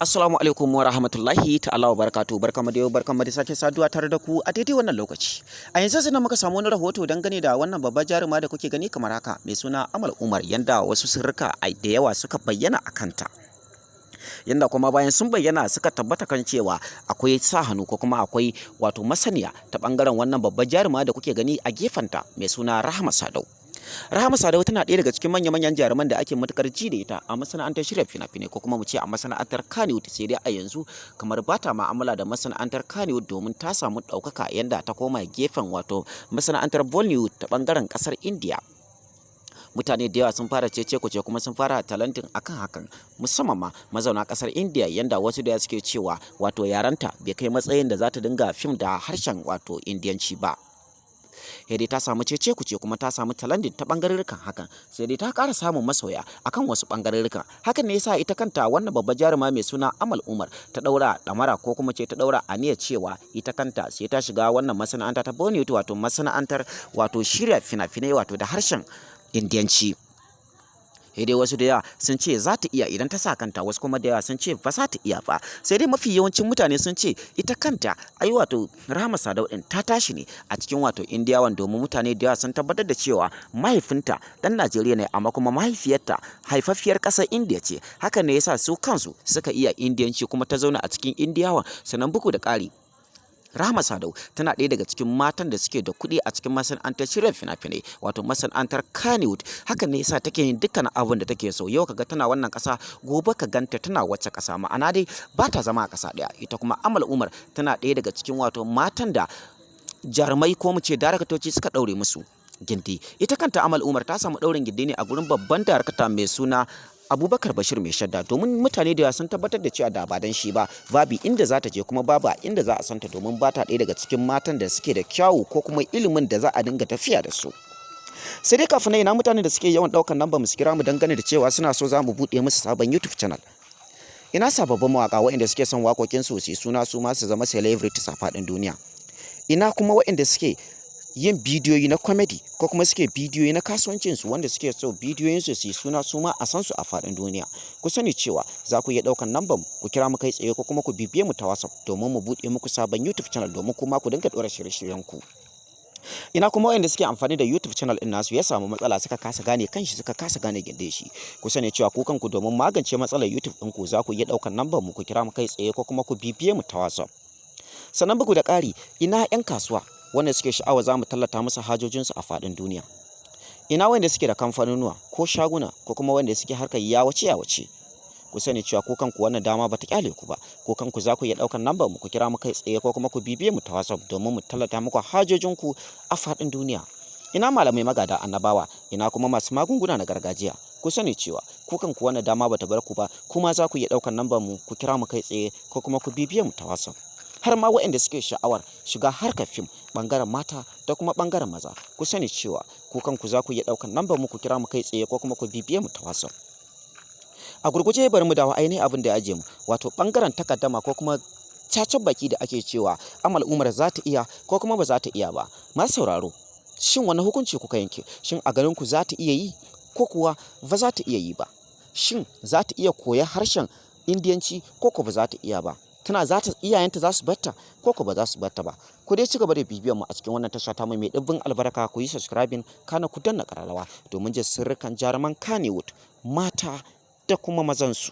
Assalamu alaikum wa rahmatullahi ta'ala wa barakatuh. Barkamu da yau, barkamu da sake saduwa tare da ku a daidai wannan lokaci. A yanzu sai muka samu wani rahoto dangane da wannan babbar jaruma da kuke gani kamar haka mai suna Amal Umar, yanda wasu sirrika da yawa suka bayyana a kanta. Yanda kuma bayan sun bayyana suka tabbata kan cewa akwai sa hannu ko kuma akwai wato masaniya ta bangaren wannan babbar jaruma da kuke gani a gefenta mai suna Rahama Sadau. Rahama Sadau tana ɗaya daga cikin manya-manyan jaruman da ake matukar ji da ita a masana'antar shirya fina-finai ko kuma mu ce a masana'antar Kannywood, sai dai a yanzu kamar ba ta ma'amala da masana'antar Kannywood domin ta samu ɗaukaka yanda ta koma gefen wato masana'antar Bollywood ta ɓangaren ƙasar India. Mutane da yawa sun fara cece kuce kuma sun fara talentin akan hakan, musamman ma mazauna ƙasar India, yanda wasu da suke cewa wato yaranta bai kai matsayin da za ta dinga fim da harshen wato Indiyanci ba. Sai dai ta samu cece kuce kuma ta samu talentin ta bangarurrukan hakan, sai dai ta ƙara samun masoya akan wasu bangarurrukan. Hakan ne yasa ita kanta wannan babbar jaruma mai suna Amal Umar ta daura damara ko kuma ce ta daura aniyar cewa ita kanta sai ta shiga wannan masana'anta ta Bollywood, wato masana'antar wato shirya fina-finai wato da harshen Indiyanci. Sai dai wasu da yawa sun ce za ta iya idan ta sa kanta, wasu kuma da yawa sun ce ba za ta iya ba. Sai dai mafi yawancin mutane sun ce ita kanta ai wato Rahama Sadau din ta tashi ne a cikin wato Indiyawan, domin mutane da yawa sun tabbatar da cewa mahaifinta dan Najeriya ne amma kuma mahaifiyarta haifaffiyar ƙasar Indiya ce. Hakan ne yasa su kansu suka iya Indiyanci kuma ta zauna a cikin Indiyawan. Sannan bugu da ƙari, Rahama Sadau tana ɗaya daga cikin matan da suke da kuɗi a cikin masana'antar shirya fina-finai wato masana'antar Kannywood. Hakan ne yasa take yin dukkan abin da take so. Yau kaga tana wannan ƙasa, gobe ka ganta tana wacce ƙasa, ma'ana dai ba ta zama a ƙasa ɗaya. Ita kuma Amal Umar tana ɗaya daga cikin wato matan da jarumai ko mu ce daraktoci suka ɗaure musu gindi. Ita kanta Amal Umar ta samu ɗaurin gindi ne a gurin babban darakta mai suna Abubakar Bashir mai shadda, domin mutane da yawa sun tabbatar da cewa da ba dan shi ba babu inda za ta je kuma babu inda za a santa, domin ba ta ɗaya daga cikin matan da suke da kyawu ko kuma ilimin da za a dinga tafiya da su. Sai dai kafin ina mutane da suke yawan ɗaukar namba mu kira mu dangane da cewa suna so za mu buɗe musu sabon YouTube channel. Ina sababbin mawaƙa waɗanda suke son waƙoƙin su suna su ma su zama celebrities a faɗin duniya. Ina kuma waɗanda suke yin bidiyoyi na comedy ko kuma suke bidiyoyi na kasuwancinsu wanda suke so bidiyoyinsu su yi suna su ma a san su a faɗin duniya. Ku sani cewa za ku iya ɗaukan namban mu ku kira mu kai tsaye ko kuma ku bibiye mu ta WhatsApp domin mu buɗe muku sabon YouTube channel domin kuma ku dinga ɗora shirye-shiryen ku. Ina kuma wayanda suke amfani da YouTube channel ɗin nasu ya samu matsala suka kasa gane kanshi, suka kasa gane ginde shi. Ku sani cewa ku kanku domin magance matsalar YouTube ɗinku za ku iya ɗaukan namban mu ku kira mu kai tsaye ko kuma ku bibiye mu ta WhatsApp. Sannan bugu da ƙari, ina 'yan kasuwa wanda suke sha'awa za mu tallata musu hajojinsu a faɗin duniya. Ina wanda suke da kamfanonuwa ko shaguna ko kuma wanda suke harkar yawace. Ku sani cewa ko kanku wannan dama bata kyale ku ba. Ko kanku za ku iya ɗaukar lambar mu ku kira mu kai tsaye ko kuma ku bibiye mu ta WhatsApp domin mu tallata muku hajojinku a faɗin duniya. Ina malamai magada annabawa, ina kuma masu magunguna na gargajiya. Ku sani cewa ko kanku wannan dama bata bar ku ba, kuma za ku iya ɗaukar lambar mu ku kira mu kai tsaye ko kuma ku bibiye mu ta WhatsApp. Har ma waɗanda suke sha'awar shiga harkar fim ɓangaren mata da kuma ɓangaren maza, ku sani cewa ku kanku za ku iya ɗaukar lambar mu ku kira mu kai tsaye ko kuma ku bibiye mu ta WhatsApp. A gurguje bari mu dawo ainihin abin da ya ajiye mu, wato ɓangaren takaddama ko kuma cacen baki da ake cewa Amal Umar za ta iya ko kuma ba za ta iya ba. Masu sauraro, shin wani hukunci kuka yanke? Shin a ganin ku za ta iya yi ko kuwa ba za ta iya yi ba? Shin za ta iya koyar harshen Indiyanci ko ko ba za ta iya ba? Iyayenta za su batta ko ko ba za su batta ba? Ku dai ci gaba da bibiyan mu a cikin wannan tasha ta mai ɗimbin albarka. Ku yi subscribing kana ku danna ƙararrawa domin jin sirrikan jaruman Kannywood mata da kuma mazansu.